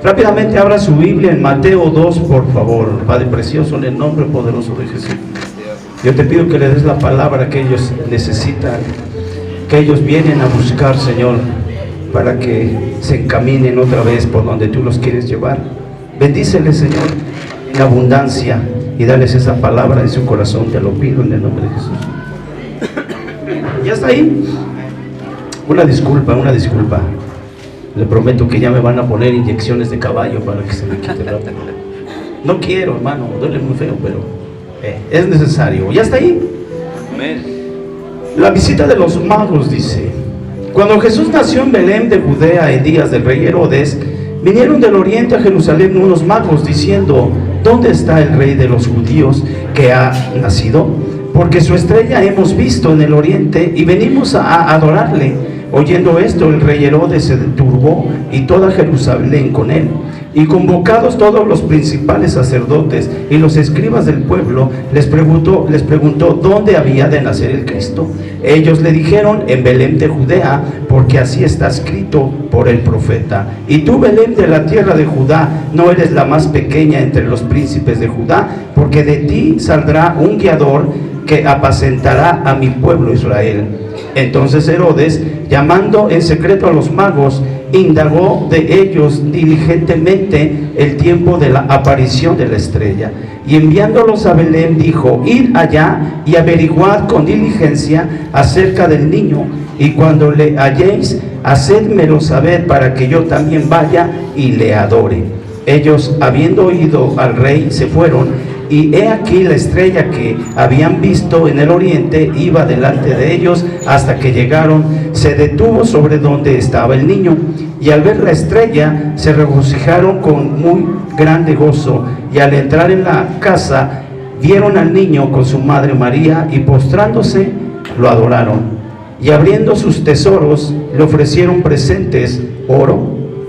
Rápidamente abra su Biblia en Mateo 2, por favor. Padre precioso, en el nombre poderoso de Jesús, yo te pido que le des la palabra que ellos necesitan, que ellos vienen a buscar, Señor, para que se encaminen otra vez por donde tú los quieres llevar. Bendíceles, Señor, en abundancia, y dales esa palabra en su corazón. Te lo pido en el nombre de Jesús. ¿Ya está ahí? Una disculpa. Le prometo que ya me van a poner inyecciones de caballo para que se me quite el rato. No quiero, hermano, duele muy feo, pero es necesario. ¿Ya está ahí? Amén. La visita de los magos dice: cuando Jesús nació en Belén de Judea en días del rey Herodes, vinieron del oriente a Jerusalén unos magos diciendo: ¿dónde está el rey de los judíos que ha nacido? Porque su estrella hemos visto en el oriente y venimos a adorarle. Oyendo esto, el rey Herodes se turbó y toda Jerusalén con él. Y convocados todos los principales sacerdotes y los escribas del pueblo, les preguntó dónde había de nacer el Cristo. Ellos le dijeron: en Belén de Judea, porque así está escrito por el profeta: y tú, Belén de la tierra de Judá, no eres la más pequeña entre los príncipes de Judá, porque de ti saldrá un guiador que apacentará a mi pueblo Israel. Entonces Herodes, llamando en secreto a los magos, indagó de ellos diligentemente el tiempo de la aparición de la estrella, y enviándolos a Belén dijo: id allá y averiguad con diligencia acerca del niño, y cuando le halléis, hacedmelo saber para que yo también vaya y le adore. Ellos, habiendo oído al rey, se fueron, y he aquí la estrella que habían visto en el oriente iba delante de ellos hasta que llegaron. Se detuvo sobre donde estaba el niño, y al ver la estrella se regocijaron con muy grande gozo. Y al entrar en la casa vieron al niño con su madre María, y postrándose lo adoraron. Y abriendo sus tesoros le ofrecieron presentes: oro,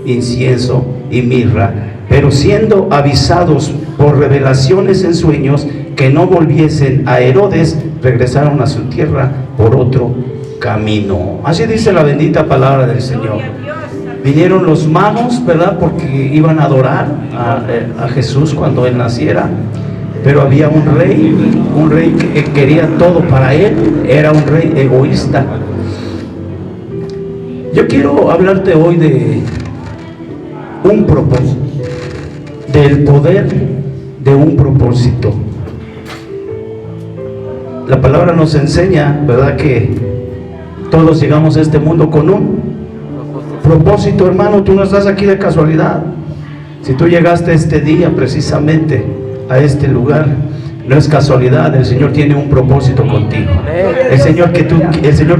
incienso y mirra. Pero siendo avisados por revelaciones en sueños que no volviesen a Herodes, regresaron a su tierra por otro camino. Así dice la bendita palabra del Señor. Vinieron los magos, ¿verdad? Porque iban a adorar a Jesús cuando Él naciera. Pero había un rey que quería todo para Él. Era un rey egoísta. Yo quiero hablarte hoy de un propósito, del poder de un propósito. La palabra nos enseña, ¿verdad?, que todos llegamos a este mundo con un propósito, hermano. Tú no estás aquí de casualidad. Si tú llegaste este día precisamente a este lugar, no es casualidad. El Señor tiene un propósito contigo. El Señor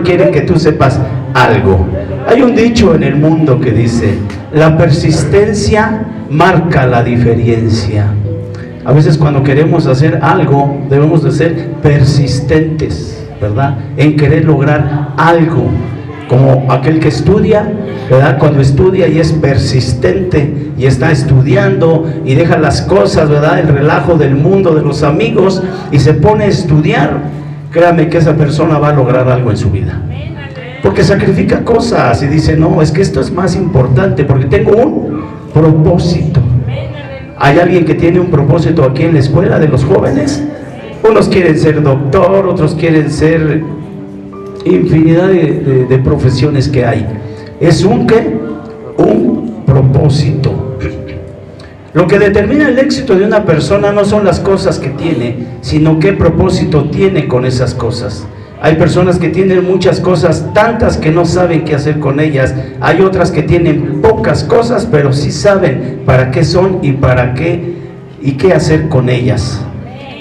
quiere que tú sepas algo. Hay un dicho en el mundo que dice: la persistencia marca la diferencia. A veces cuando queremos hacer algo, debemos de ser persistentes, ¿verdad?, en querer lograr algo. Como aquel que estudia, ¿verdad?, cuando estudia y es persistente y está estudiando y deja las cosas, ¿verdad?, el relajo del mundo, de los amigos, y se pone a estudiar, créame que esa persona va a lograr algo en su vida. Porque sacrifica cosas y dice: no, es que esto es más importante porque tengo un propósito. ¿Hay alguien que tiene un propósito aquí en la escuela de los jóvenes? Unos quieren ser doctor, otros quieren ser infinidad de profesiones que hay. Es un propósito. Lo que determina el éxito de una persona no son las cosas que tiene, sino qué propósito tiene con esas cosas. Hay personas que tienen muchas cosas, tantas que no saben qué hacer con ellas. Hay otras que tienen pocas cosas, pero sí saben para qué son y para qué y qué hacer con ellas.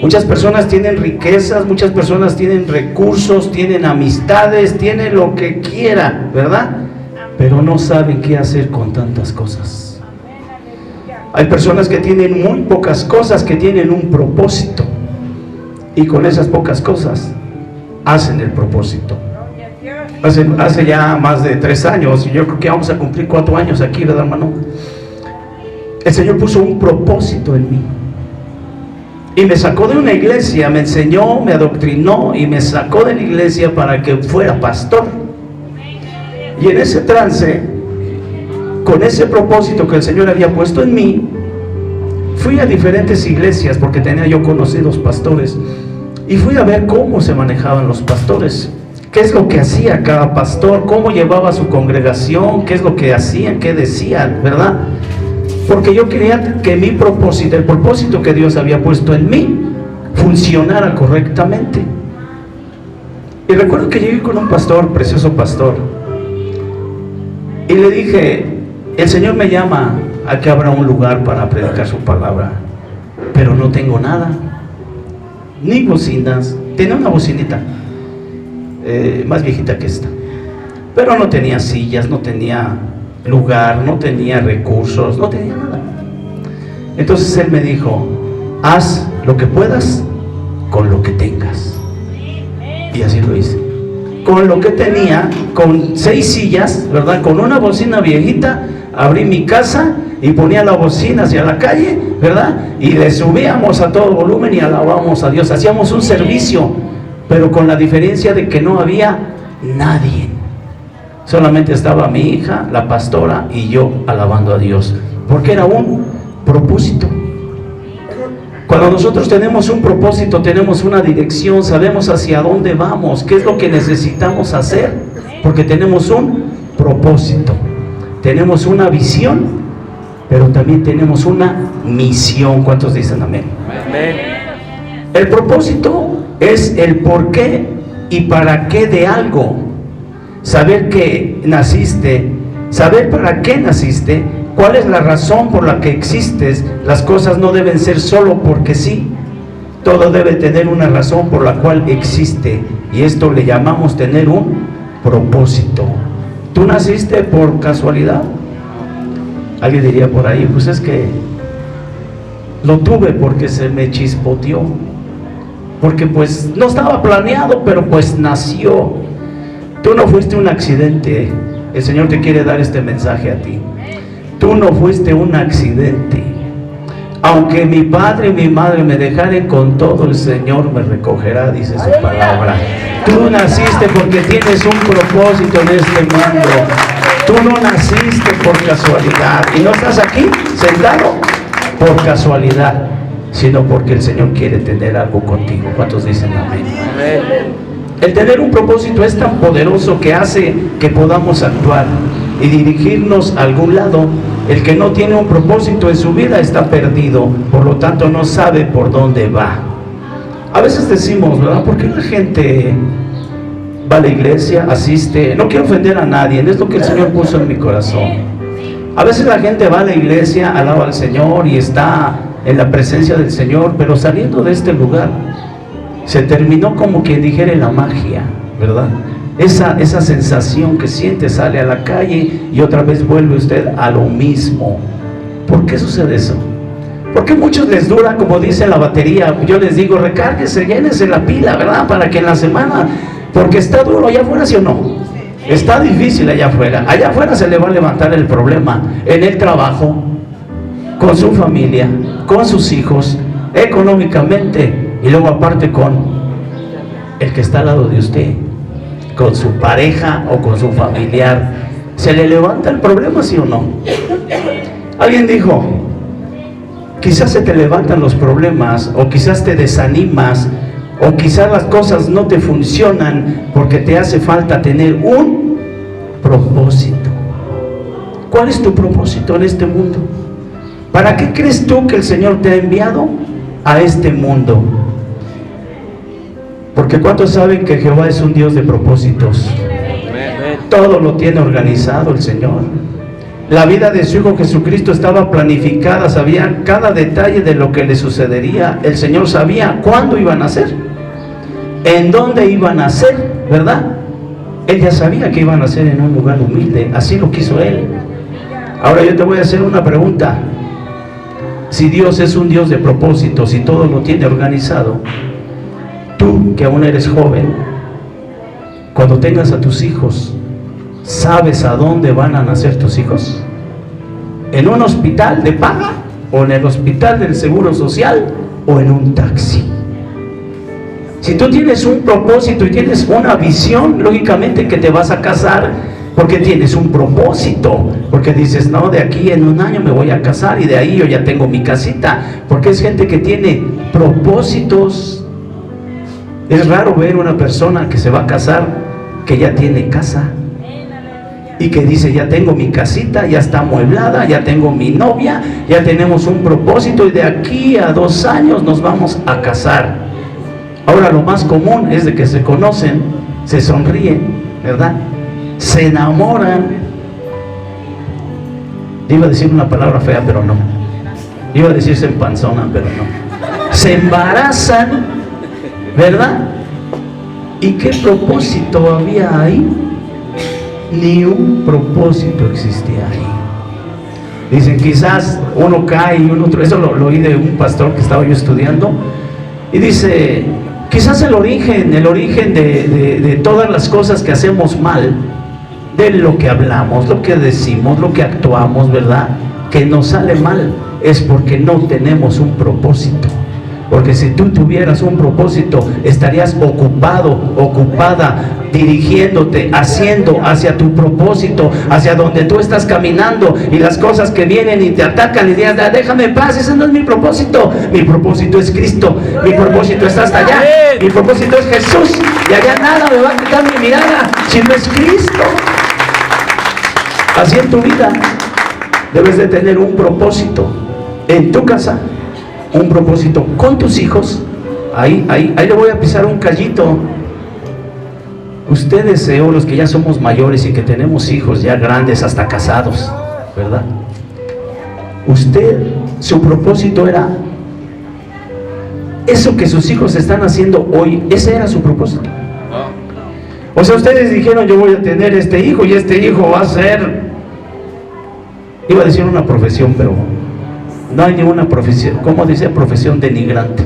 Muchas personas tienen riquezas, muchas personas tienen recursos, tienen amistades, tienen lo que quiera, ¿verdad? Pero no saben qué hacer con tantas cosas. Hay personas que tienen muy pocas cosas, que tienen un propósito, y con esas pocas cosas hacen el propósito. Hace ya más de 3 años, y yo creo que vamos a cumplir 4 años aquí, ¿verdad, hermano? El Señor puso un propósito en mí y me sacó de una iglesia, me enseñó, me adoctrinó y me sacó de la iglesia para que fuera pastor. Y en ese trance con ese propósito que el Señor había puesto en mí, fui a diferentes iglesias porque tenía yo conocidos pastores y fui a ver cómo se manejaban los pastores, qué es lo que hacía cada pastor, cómo llevaba su congregación, qué es lo que hacían, qué decían, ¿verdad? Porque yo quería que mi propósito, el propósito que Dios había puesto en mí, funcionara correctamente. Y recuerdo que llegué con un pastor, precioso pastor, y le dije: el Señor me llama a que abra un lugar para predicar su palabra, pero no tengo nada, ni bocinas. Tenía una bocinita más viejita que esta, pero no tenía sillas, no tenía lugar, no tenía recursos, no tenía nada. Entonces él me dijo: haz lo que puedas con lo que tengas. Y así lo hice. Con lo que tenía, con 6 sillas, ¿verdad? Con una bocina viejita, abrí mi casa y ponía la bocina hacia la calle, ¿verdad? Y le subíamos a todo volumen y alabábamos a Dios. Hacíamos un servicio, pero con la diferencia de que no había nadie. Solamente estaba mi hija, la pastora y yo alabando a Dios, porque era un propósito. Cuando nosotros tenemos un propósito, tenemos una dirección, sabemos hacia dónde vamos, qué es lo que necesitamos hacer, porque tenemos un propósito, tenemos una visión, pero también tenemos una misión. ¿Cuántos dicen amén? Amén. El propósito es el por qué y para qué de algo. Saber que naciste, saber para qué naciste, cuál es la razón por la que existes. Las cosas no deben ser solo porque sí, todo debe tener una razón por la cual existe, y esto le llamamos tener un propósito. ¿Tú naciste por casualidad? Alguien diría por ahí: pues es que lo tuve porque se me chispoteó, porque pues no estaba planeado, pero pues nació. Tú no fuiste un accidente. El Señor te quiere dar este mensaje a ti. Tú no fuiste un accidente. Aunque mi padre y mi madre me dejaren, con todo el Señor me recogerá, dice su palabra. Tú naciste porque tienes un propósito en este mundo. Tú no naciste por casualidad y no estás aquí sentado por casualidad, sino porque el Señor quiere tener algo contigo. ¿Cuántos dicen amén? Amén. El tener un propósito es tan poderoso que hace que podamos actuar y dirigirnos a algún lado. El que no tiene un propósito en su vida está perdido, por lo tanto no sabe por dónde va. A veces decimos, ¿verdad? ¿Por qué la gente va a la iglesia, asiste? No quiero ofender a nadie, es lo que el Señor puso en mi corazón. A veces la gente va a la iglesia, alaba al Señor y está en la presencia del Señor, pero saliendo de este lugar se terminó, como quien dijera, la magia, ¿verdad? Esa sensación que siente, sale a la calle y otra vez vuelve usted a lo mismo. ¿Por qué sucede eso? Porque a muchos les dura, como dice la batería. Yo les digo: recárguese, llénese la pila, ¿verdad? Para que en la semana, porque está duro allá afuera, ¿sí o no? Está difícil allá afuera. Allá afuera se le va a levantar el problema en el trabajo, con su familia, con sus hijos, económicamente, y luego aparte con el que está al lado de usted, con su pareja o con su familiar. ¿Se le levanta el problema, sí o no? Alguien dijo: quizás se te levantan los problemas, o quizás te desanimas, o quizás las cosas no te funcionan porque te hace falta tener un propósito. ¿Cuál es tu propósito en este mundo? ¿Para qué crees tú que el Señor te ha enviado a este mundo? Porque ¿cuántos saben que Jehová es un Dios de propósitos? Todo lo tiene organizado el Señor. La vida de su Hijo Jesucristo estaba planificada, sabía cada detalle de lo que le sucedería. El Señor sabía cuándo iban a nacer, en dónde iban a nacer, ¿verdad? Él ya sabía que iban a nacer en un lugar humilde, así lo quiso Él. Ahora yo te voy a hacer una pregunta. Si Dios es un Dios de propósitos y todo lo tiene organizado, tú que aún eres joven, cuando tengas a tus hijos, ¿sabes a dónde van a nacer tus hijos? ¿En un hospital de paga? ¿O en el hospital del Seguro Social? ¿O en un taxi? Si tú tienes un propósito y tienes una visión, lógicamente que te vas a casar porque tienes un propósito, porque dices, no, de aquí en un año me voy a casar y de ahí yo ya tengo mi casita, porque es gente que tiene propósitos. Es raro ver una persona que se va a casar que ya tiene casa y que dice, ya tengo mi casita, ya está amueblada, ya tengo mi novia, ya tenemos un propósito y de aquí a 2 años nos vamos a casar. Ahora lo más común es de que se conocen, se sonríen, ¿verdad? Se enamoran. Iba a decir una palabra fea, pero no. Iba a decir se empanzonan, pero no. Se embarazan, ¿verdad? ¿Y qué propósito había ahí? Ni un propósito existía ahí. Dicen, quizás uno cae y uno otro. Eso lo oí de un pastor que estaba yo estudiando. Y dice, quizás el origen de todas las cosas que hacemos mal, de lo que hablamos, lo que decimos, lo que actuamos, ¿verdad? Que nos sale mal, es porque no tenemos un propósito. Porque si tú tuvieras un propósito, estarías ocupado, ocupada, dirigiéndote, haciendo hacia tu propósito, hacia donde tú estás caminando, y las cosas que vienen y te atacan y dices, déjame en paz, ese no es mi propósito. Mi propósito es Cristo, mi propósito está hasta allá, mi propósito es Jesús, y allá nada me va a quitar mi mirada si no es Cristo. Así en tu vida debes de tener un propósito en tu casa, un propósito con tus hijos. Ahí le voy a pisar un callito. Ustedes, los que ya somos mayores y que tenemos hijos ya grandes, hasta casados, ¿verdad? Usted, su propósito era eso que sus hijos están haciendo hoy. Ese era su propósito. O sea, ustedes dijeron, yo voy a tener este hijo y este hijo va a ser, iba a decir una profesión, pero no hay ninguna profesión, como dice, profesión denigrante.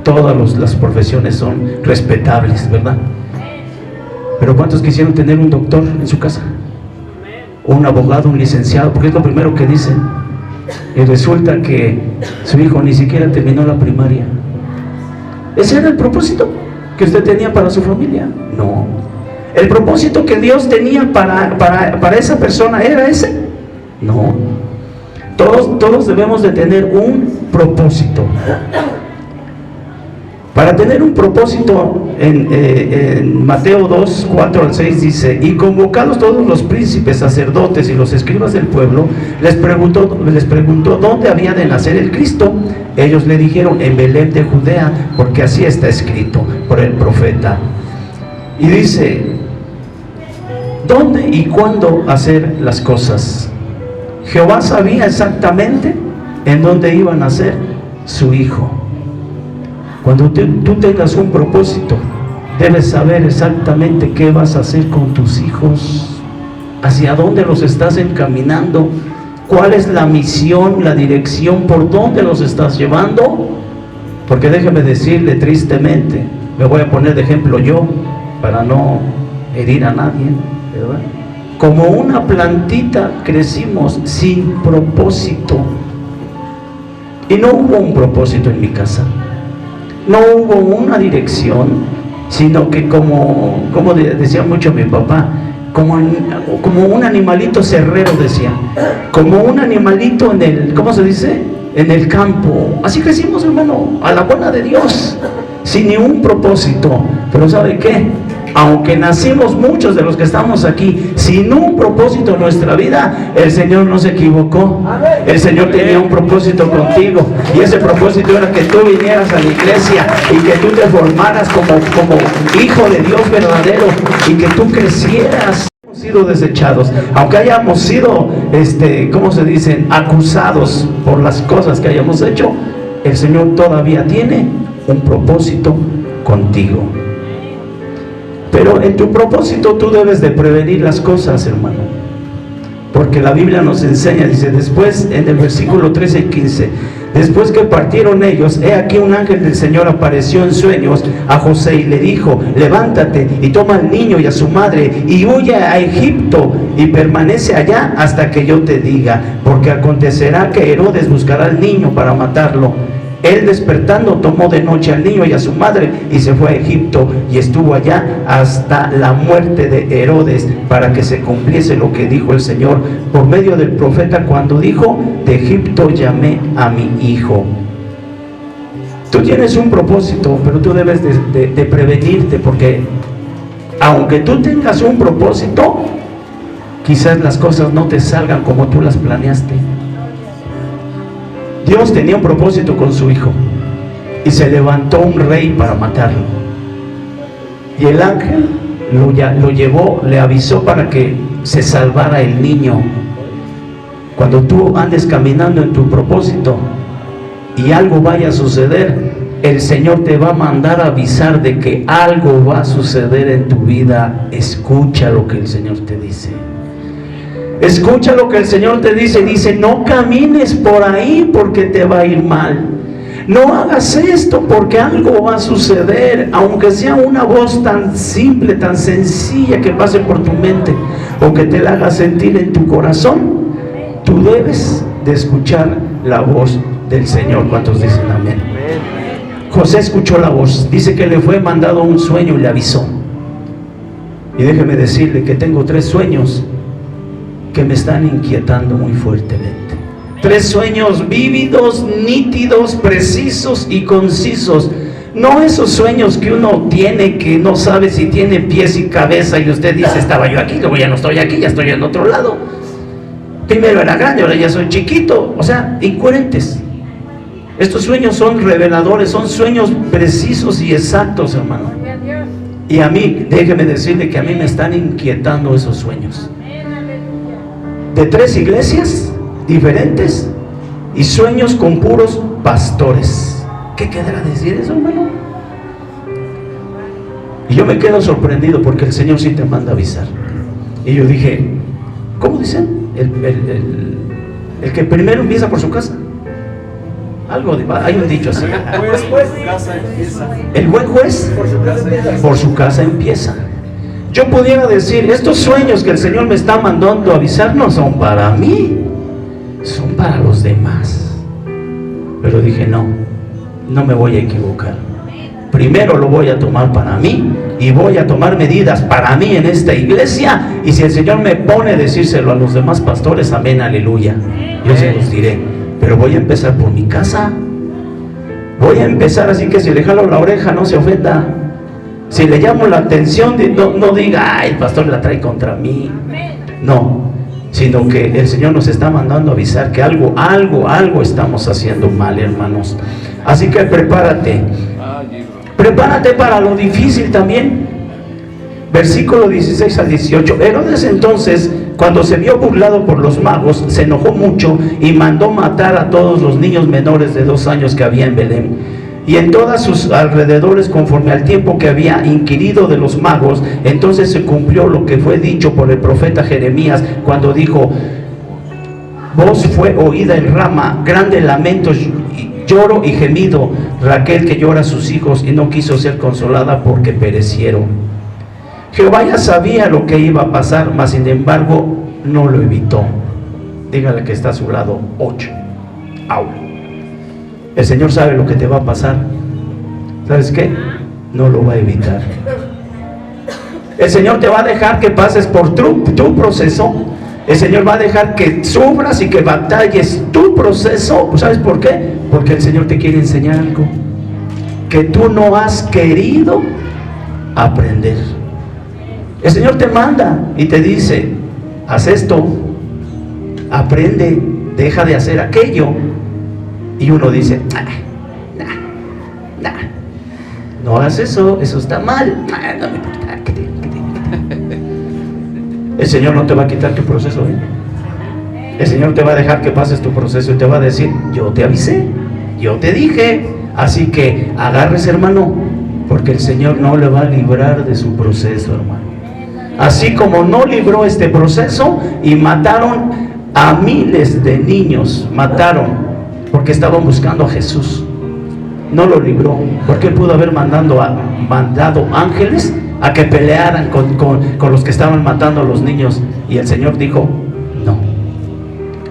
Todas las profesiones son respetables, ¿verdad? Pero ¿cuántos quisieron tener un doctor en su casa? Un abogado, un licenciado, porque es lo primero que dicen. Y resulta que su hijo ni siquiera terminó la primaria. ¿Ese era el propósito que usted tenía para su familia? No. ¿El propósito que Dios tenía para esa persona era ese? No. Todos debemos de tener un propósito. Para tener un propósito, en Mateo 2, 4 al 6 dice, y convocados todos los príncipes, sacerdotes y los escribas del pueblo, les preguntó dónde había de nacer el Cristo. Ellos le dijeron, en Belén de Judea, porque así está escrito por el profeta. Y dice, ¿dónde y cuándo hacer las cosas? Jehová sabía exactamente en dónde iba a nacer su hijo. Cuando tú tengas un propósito, debes saber exactamente qué vas a hacer con tus hijos, hacia dónde los estás encaminando, cuál es la misión, la dirección, por dónde los estás llevando. Porque déjeme decirle tristemente, me voy a poner de ejemplo yo, para no herir a nadie, ¿verdad? Como una plantita crecimos sin propósito. Y no hubo un propósito en mi casa. No hubo una dirección, sino que como decía mucho mi papá, como un animalito cerrero, decía, como un animalito en el, ¿cómo se dice? En el campo. Así crecimos, hermano, a la buena de Dios, sin ningún propósito. Pero ¿sabe qué? Aunque nacimos muchos de los que estamos aquí sin un propósito en nuestra vida, el Señor no se equivocó. El Señor tenía un propósito contigo, y ese propósito era que tú vinieras a la iglesia y que tú te formaras como hijo de Dios verdadero, y que tú crecieras. Hemos sido desechados, aunque hayamos sido, ¿cómo se dicen?, acusados por las cosas que hayamos hecho. El Señor todavía tiene un propósito contigo. Pero en tu propósito tú debes de prevenir las cosas, hermano. Porque la Biblia nos enseña, dice después, en el versículo 13 y 15, después que partieron ellos, he aquí un ángel del Señor apareció en sueños a José y le dijo, levántate y toma al niño y a su madre y huye a Egipto y permanece allá hasta que yo te diga, porque acontecerá que Herodes buscará al niño para matarlo. Él despertando tomó de noche al niño y a su madre y se fue a Egipto y estuvo allá hasta la muerte de Herodes, para que se cumpliese lo que dijo el Señor por medio del profeta cuando dijo: de Egipto llamé a mi hijo. Tú tienes un propósito, pero tú debes de prevenirte, porque aunque tú tengas un propósito, quizás las cosas no te salgan como tú las planeaste. Dios tenía un propósito con su hijo y se levantó un rey para matarlo, y el ángel lo llevó, le avisó para que se salvara el niño. Cuando tú andes caminando en tu propósito y algo vaya a suceder, el Señor te va a mandar a avisar de que algo va a suceder en tu vida. Escucha lo que el Señor te dice. Escucha lo que el Señor te dice. Dice: no camines por ahí porque te va a ir mal. No hagas esto porque algo va a suceder. Aunque sea una voz tan simple, tan sencilla que pase por tu mente, o que te la haga sentir en tu corazón, tú debes de escuchar la voz del Señor. ¿Cuántos dicen amén? José escuchó la voz. Dice que le fue mandado un sueño y le avisó. Y déjeme decirle que tengo 3 sueños que me están inquietando muy fuertemente. 3 sueños vívidos, nítidos, precisos y concisos. No esos sueños que uno tiene que no sabe si tiene pies y cabeza y usted dice: estaba yo aquí, luego ya no estoy aquí, ya estoy en otro lado. Primero era grande, ahora ya soy chiquito. O sea, incoherentes. Estos sueños son reveladores, son sueños precisos y exactos, hermano. Y a mí, déjeme decirle que a mí me están inquietando esos sueños. De 3 iglesias diferentes y sueños con puros pastores. ¿Qué quedará decir eso, hermano? Y yo me quedo sorprendido porque el Señor sí te manda a avisar. Y yo dije: ¿cómo dicen? El que primero empieza por su casa. Algo de, hay un dicho así. El buen juez por su casa empieza. Yo pudiera decir: estos sueños que el Señor me está mandando a avisar no son para mí, son para los demás. Pero dije: no me voy a equivocar. Primero lo voy a tomar para mí y voy a tomar medidas para mí en esta iglesia. Y si el Señor me pone a decírselo a los demás pastores, amén, aleluya, yo se los diré. Pero voy a empezar por mi casa. Voy a empezar, así que si le jalo la oreja, no se ofenda. Si le llamo la atención, no diga: ay, el pastor la trae contra mí. No, sino que el Señor nos está mandando a avisar que algo estamos haciendo mal, hermanos. Así que prepárate para lo difícil también. Versículo 16 al 18. Herodes entonces, cuando se vio burlado por los magos, se enojó mucho y mandó matar a todos los niños menores de 2 años que había en Belén y en todos sus alrededores, conforme al tiempo que había inquirido de los magos. Entonces se cumplió lo que fue dicho por el profeta Jeremías, cuando dijo: voz fue oída en Rama, grande lamento, lloro y gemido, Raquel que llora a sus hijos y no quiso ser consolada porque perecieron. Jehová ya sabía lo que iba a pasar, mas sin embargo no lo evitó. Dígale que está a su lado: 8. El Señor sabe lo que te va a pasar. ¿Sabes qué? No lo va a evitar. El Señor te va a dejar que pases por tu proceso. El Señor va a dejar que sufras y que batalles tu proceso. ¿Sabes por qué? Porque el Señor te quiere enseñar algo que tú no has querido aprender. El Señor te manda y te dice: haz esto, aprende, deja de hacer aquello. Y uno dice: no hagas eso, eso está mal. No me importa. El Señor no te va a quitar tu proceso, El Señor te va a dejar que pases tu proceso y te va a decir: yo te avisé, yo te dije. Así que agarres, hermano, porque el Señor no le va a librar de su proceso, hermano. Así como no libró este proceso y mataron a miles de niños, mataron porque estaban buscando a Jesús. No lo libró, porque Él pudo haber mandado ángeles a que pelearan con los que estaban matando a los niños. Y el Señor dijo: no.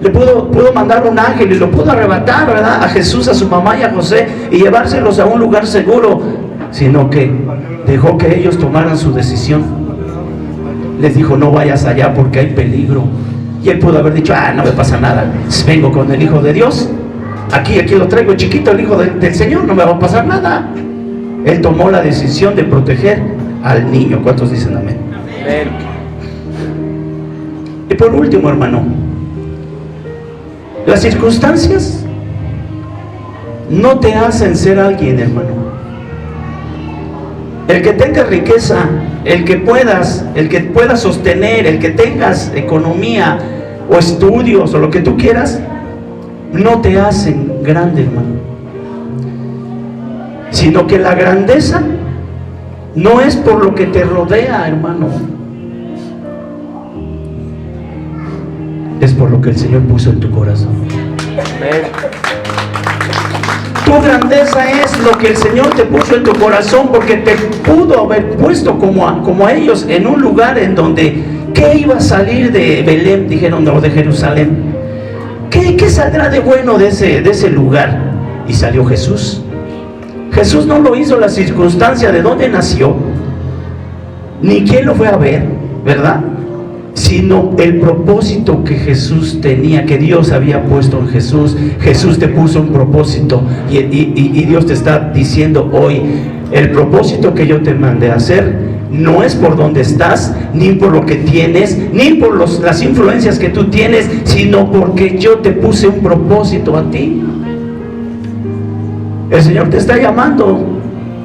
Le pudo mandar un ángel y lo pudo arrebatar, ¿verdad? A Jesús, a su mamá y a José, y llevárselos a un lugar seguro, sino que dejó que ellos tomaran su decisión. Les dijo: no vayas allá porque hay peligro. Y él pudo haber dicho: no me pasa nada, vengo con el Hijo de Dios, aquí lo traigo chiquito, el Hijo del Señor, no me va a pasar nada. Él tomó la decisión de proteger al niño. ¿Cuántos dicen amén? Amén. Y por último, hermano, las circunstancias no te hacen ser alguien, hermano. El que tengas riqueza, el que puedas sostener, el que tengas economía o estudios o lo que tú quieras, no te hacen grande, hermano. Sino que la grandeza no es por lo que te rodea, hermano. Es por lo que el Señor puso en tu corazón. Tu grandeza es lo que el Señor te puso en tu corazón, porque te pudo haber puesto como a ellos en un lugar en donde, ¿qué iba a salir de Belén? Dijeron, no, de Jerusalén. ¿Qué saldrá de bueno de ese lugar? Y salió Jesús. Jesús no lo hizo la circunstancia de dónde nació, ni quién lo fue a ver, ¿verdad? Sino el propósito que Jesús tenía, que Dios había puesto en Jesús. Jesús te puso un propósito y Dios te está diciendo hoy: el propósito que yo te mandé a hacer no es por donde estás, ni por lo que tienes, ni por las influencias que tú tienes, sino porque yo te puse un propósito a ti. El Señor te está llamando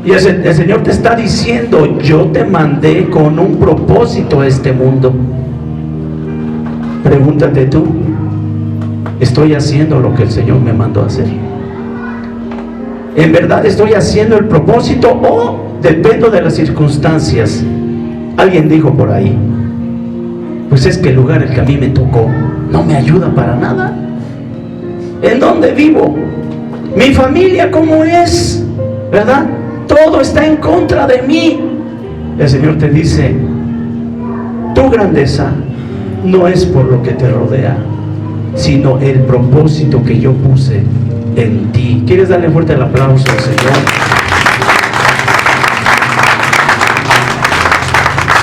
y el Señor te está diciendo: yo te mandé con un propósito a este mundo. Pregúntate tú: ¿estoy haciendo lo que el Señor me mandó a hacer? ¿En verdad estoy haciendo el propósito o dependo de las circunstancias? Alguien dijo por ahí: pues es que el lugar el que a mí me tocó no me ayuda para nada. ¿En dónde vivo? Mi familia, ¿cómo es? ¿Verdad? Todo está en contra de mí. El Señor te dice: tu grandeza no es por lo que te rodea, sino el propósito que yo puse en ti. ¿Quieres darle fuerte el aplauso al Señor?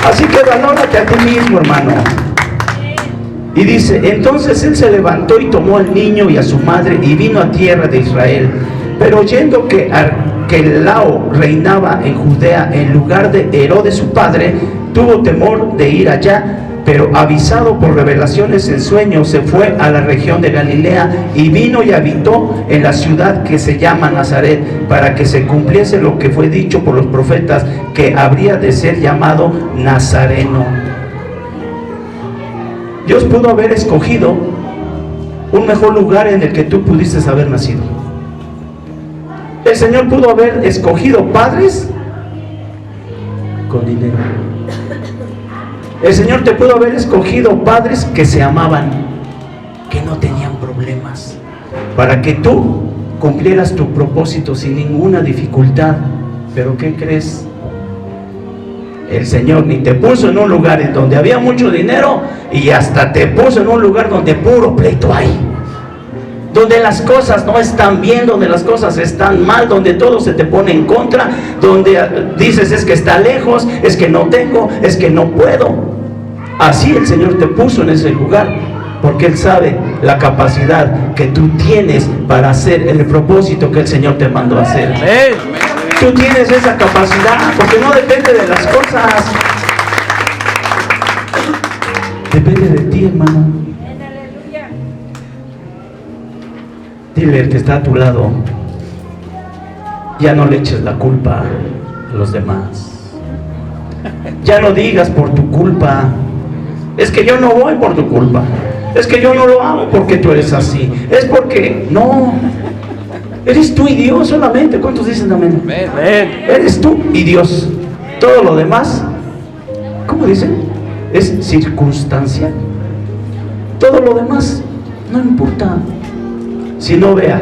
Así que valórate a ti mismo, hermano. Y dice: entonces él se levantó y tomó al niño y a su madre y vino a tierra de Israel. Pero oyendo que Arquelao reinaba en Judea en lugar de Herodes su padre, tuvo temor de ir allá. Pero avisado por revelaciones en sueños, se fue a la región de Galilea y vino y habitó en la ciudad que se llama Nazaret, para que se cumpliese lo que fue dicho por los profetas, que habría de ser llamado Nazareno. Dios pudo haber escogido un mejor lugar en el que tú pudiste haber nacido. El Señor pudo haber escogido padres con dinero. El Señor te pudo haber escogido padres que se amaban, que no tenían problemas, para que tú cumplieras tu propósito sin ninguna dificultad. Pero ¿qué crees? El Señor ni te puso en un lugar en donde había mucho dinero, y hasta te puso en un lugar donde puro pleito hay, donde las cosas no están bien, donde las cosas están mal, donde todo se te pone en contra, donde dices: es que está lejos, es que no tengo, es que no puedo. Así el Señor te puso en ese lugar, porque Él sabe la capacidad que tú tienes para hacer el propósito que el Señor te mandó a hacer. Tú tienes esa capacidad, porque no depende de las cosas, depende de ti, hermano. Dile al que está a tu lado: ya no le eches la culpa a los demás. Ya no digas por tu culpa: es que yo no voy por tu culpa, es que yo no lo hago porque tú eres así, es porque no. Eres tú y Dios solamente. ¿Cuántos dicen amén? Amén. Eres tú y Dios. Todo lo demás, ¿cómo dicen? Es circunstancial. Todo lo demás no importa. Si no, vea,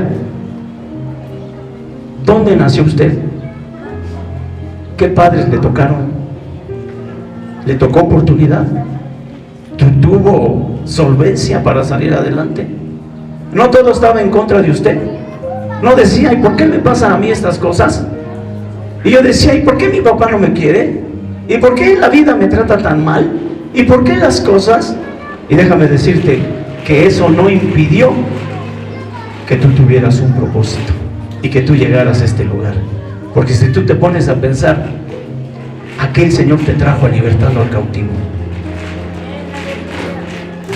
¿dónde nació usted? ¿Qué padres le tocaron? ¿Le tocó oportunidad? ¿Tuvo solvencia para salir adelante? No todo estaba en contra de usted. No decía, ¿y por qué me pasan a mí estas cosas? Y yo decía, ¿y por qué mi papá no me quiere? ¿Y por qué la vida me trata tan mal? ¿Y por qué las cosas? Y déjame decirte que eso no impidió que tú tuvieras un propósito y que tú llegaras a este lugar. Porque si tú te pones a pensar, aquel Señor te trajo a libertarlo al cautivo.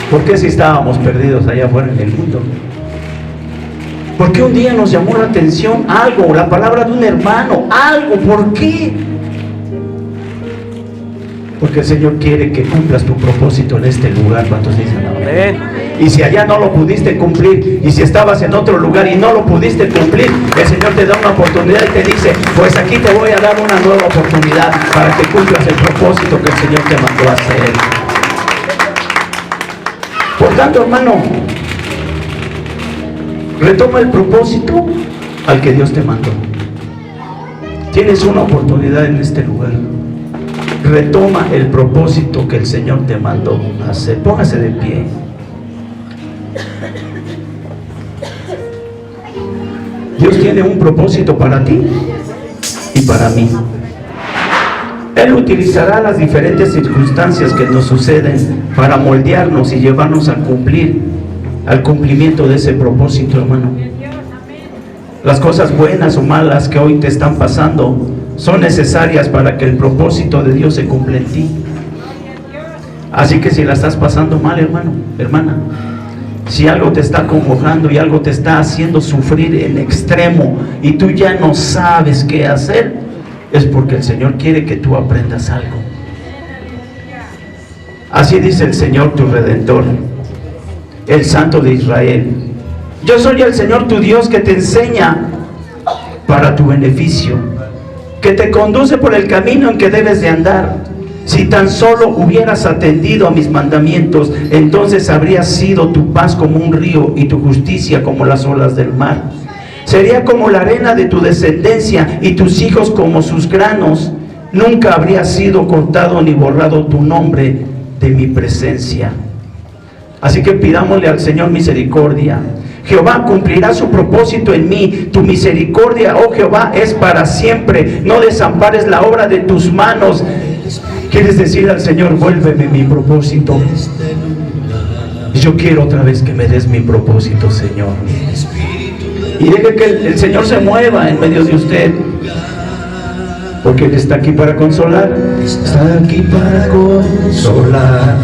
¿Por qué si estábamos perdidos allá afuera en el mundo? ¿Por qué un día nos llamó la atención algo, la palabra de un hermano, algo? ¿Por qué? Porque el Señor quiere que cumplas tu propósito en este lugar. ¿Cuántos dicen amén? Y si allá no lo pudiste cumplir, y si estabas en otro lugar y no lo pudiste cumplir, el Señor te da una oportunidad y te dice, pues aquí te voy a dar una nueva oportunidad para que cumplas el propósito que el Señor te mandó a hacer. Por tanto, hermano, retoma el propósito al que Dios te mandó. Tienes una oportunidad en este lugar. Retoma el propósito que el Señor te mandó a hacer. Póngase de pie. Dios tiene un propósito para ti y para mí. Él utilizará las diferentes circunstancias que nos suceden para moldearnos y llevarnos al cumplimiento de ese propósito, hermano. Las cosas buenas o malas que hoy te están pasando son necesarias para que el propósito de Dios se cumpla en ti. Así que si la estás pasando mal, hermano, hermana, si algo te está acongojando y algo te está haciendo sufrir en extremo y tú ya no sabes qué hacer, es porque el Señor quiere que tú aprendas algo. Así dice el Señor tu Redentor, el Santo de Israel: yo soy el Señor tu Dios que te enseña para tu beneficio, que te conduce por el camino en que debes de andar. Si tan solo hubieras atendido a mis mandamientos, entonces habría sido tu paz como un río y tu justicia como las olas del mar. Sería como la arena de tu descendencia y tus hijos como sus granos. Nunca habría sido cortado ni borrado tu nombre de mi presencia. Así que pidámosle al Señor misericordia. Jehová cumplirá su propósito en mí. Tu misericordia, oh Jehová, es para siempre. No desampares la obra de tus manos. ¿Quieres decir al Señor, vuélveme mi propósito? Yo quiero otra vez que me des mi propósito, Señor. Y deje que el Señor se mueva en medio de usted, porque Él está aquí para consolar. Está aquí para consolar.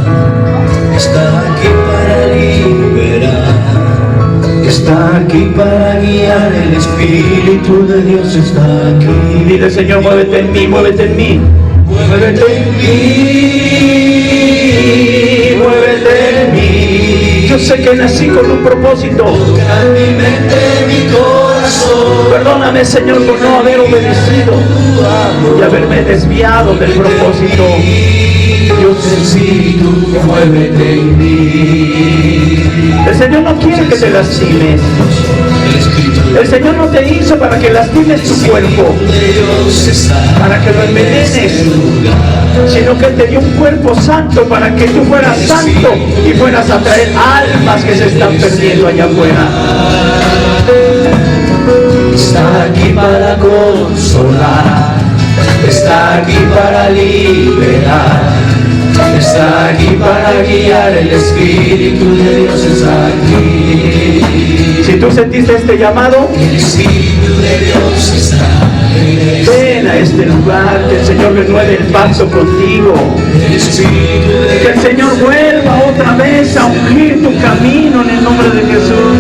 Está aquí para liberar. Está aquí para guiar. El Espíritu de Dios está aquí. Dile, Señor, muévete en mí, muévete en mí. Muévete en mí, muévete en mí. Yo sé que nací con un propósito. Toca mi mente, mi corazón. Perdóname, Señor, por no haber obedecido y haberme desviado del propósito. Dios Espíritu, muévete en mí. El Señor no quiere que te lastimes. El Señor no te hizo para que lastimes tu cuerpo, para que lo envenenes, sino que Él te dio un cuerpo santo para que tú fueras santo y fueras a traer almas que se están perdiendo allá afuera. Está aquí para consolar, está aquí para liberar, está aquí para guiar. El Espíritu de Dios está aquí. Si tú sentiste este llamado, el Espíritu de Dios está aquí. Ven a este lugar, que el Señor renueve el pacto contigo. Que el Señor vuelva otra vez a ungir tu camino en el nombre de Jesús.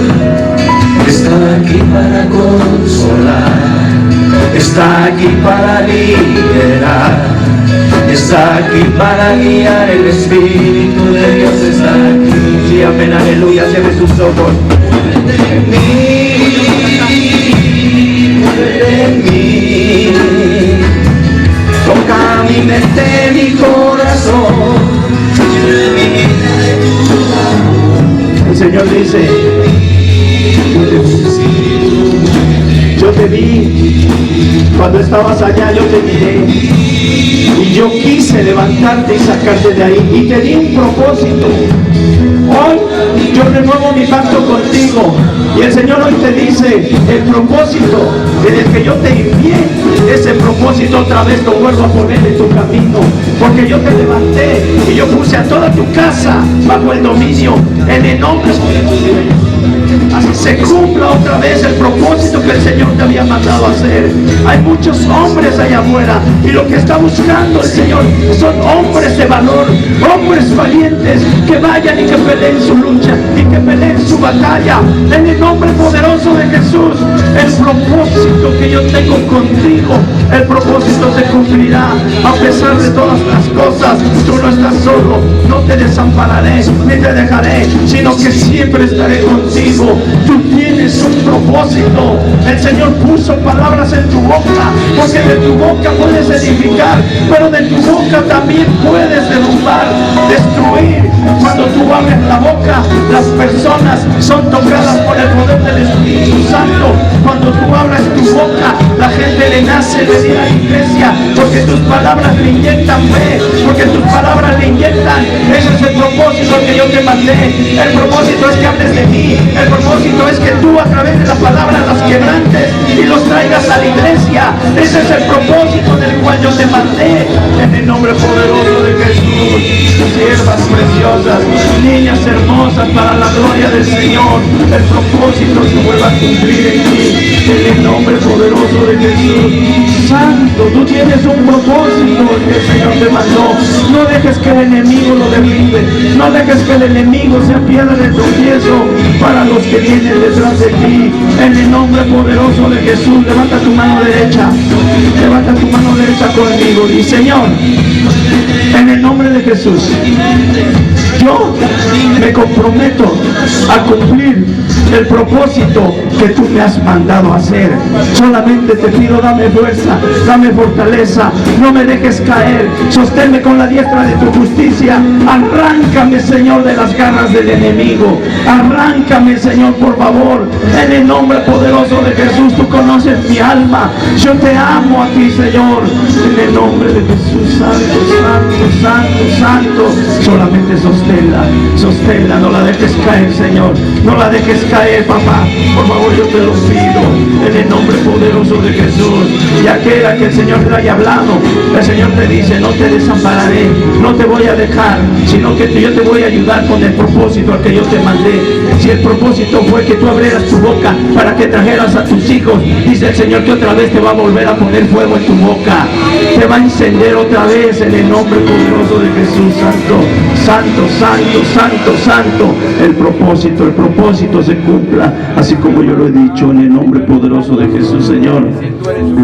Está aquí para consolar, está aquí para liberar, está aquí para guiar. El Espíritu de Dios está aquí. Sí, amén, aleluya. Cierre sus ojos. Muévete en mí, muévete en mí. Toca mi mente, mi corazón. El Señor dice: yo te vi cuando estabas allá, yo te miré y yo quise levantarte y sacarte de ahí y te di un propósito. Hoy yo renuevo mi pacto contigo. Y el Señor hoy te dice, el propósito en el que yo te envié, ese propósito otra vez lo vuelvo a poner en tu camino. Porque yo te levanté y yo puse a toda tu casa bajo el dominio, en el nombre de Jesús. Así se cumpla otra vez el propósito que el Señor te había mandado a hacer. Hay muchos hombres allá afuera y lo que está buscando el Señor son hombres de valor, hombres valientes que vayan y que peleen su lucha y que peleen su batalla en el nombre poderoso de Jesús. El propósito que yo tengo contigo, el propósito se cumplirá a pesar de todas las cosas. Tú no estás solo, no te desampararé ni te dejaré, sino que siempre estaré contigo. Tú tienes un propósito. El Señor puso palabras en tu boca, porque de tu boca puedes edificar, pero de tu boca también puedes derrumbar, destruir. Cuando tú abres la boca, las personas son tocadas por el poder del Espíritu Santo. Cuando tú abres tu boca, la gente le nace venir a la iglesia, porque tus palabras le inyectan fe, porque tus palabras le inyectan. Ese es el propósito que yo te mandé. El propósito es que hables de mí. El propósito es que tú a través de la palabra los quebrantes y los traigas a la iglesia. Ese es el propósito del cual yo te mandé, en el nombre poderoso de Jesús. Siervas preciosas, niñas hermosas, para la gloria del Señor, el propósito se vuelva a cumplir en ti, en el nombre poderoso de Jesús. Santo, tú tienes un propósito que el Señor te mandó. No dejes que el enemigo lo derribe, no dejes que el enemigo sea piedra de tropiezo para los que vienen detrás de ti. En el nombre poderoso de Jesús, levanta tu mano derecha, levanta tu mano derecha conmigo y Señor, en el nombre de Jesús, yo me comprometo a cumplir el propósito que tú me has mandado a hacer. Solamente te pido, dame fuerza, dame fortaleza, no me dejes caer, sosténme con la diestra de tu justicia. Arráncame, Señor, de las garras del enemigo. Arráncame, Señor, por favor, en el nombre poderoso de Jesús. Tú conoces mi alma, yo te amo a ti, Señor, en el nombre de Jesús. Santo, santo, santo, santo. Solamente sosténla, no la dejes caer, Señor, no la dejes caer, papá, por favor, yo te lo pido, en el nombre poderoso de Jesús. Y aquella que el Señor te haya hablado, el Señor te dice, no te desampararé, no te voy a dejar, sino que yo te voy a ayudar con el propósito al que yo te mandé. Si el propósito fue que tú abrieras tu boca para que trajeras a tus hijos, dice el Señor que otra vez te va a volver a poner fuego en tu boca, te va a encender otra vez en el nombre poderoso de Jesús. Santo, santo, santo, santo, santo. El propósito se cumpla, así como yo lo he dicho, en el nombre poderoso de Jesús, Señor.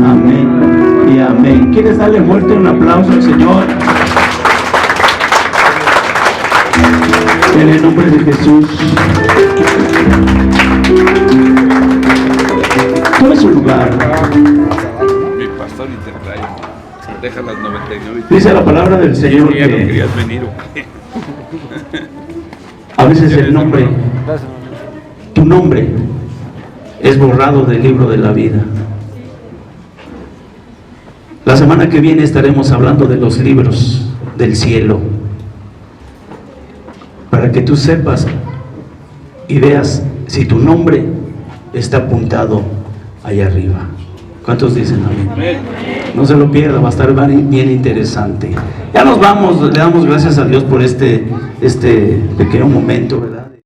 Amén y amén. ¿Quieres darle fuerte un aplauso al Señor? En el nombre de Jesús. Tome su lugar. Mi pastor intertrae. Deja las 99. Dice la palabra del Señor Ya no que querías venir, ¿o qué? a veces el nombre, tu nombre, es borrado del libro de la vida. La semana que viene estaremos hablando de los libros del cielo, para que tú sepas y veas si tu nombre está apuntado allá arriba. ¿Cuántos dicen amén? No se lo pierda, va a estar bien interesante. Ya nos vamos, le damos gracias a Dios por este pequeño momento, ¿verdad?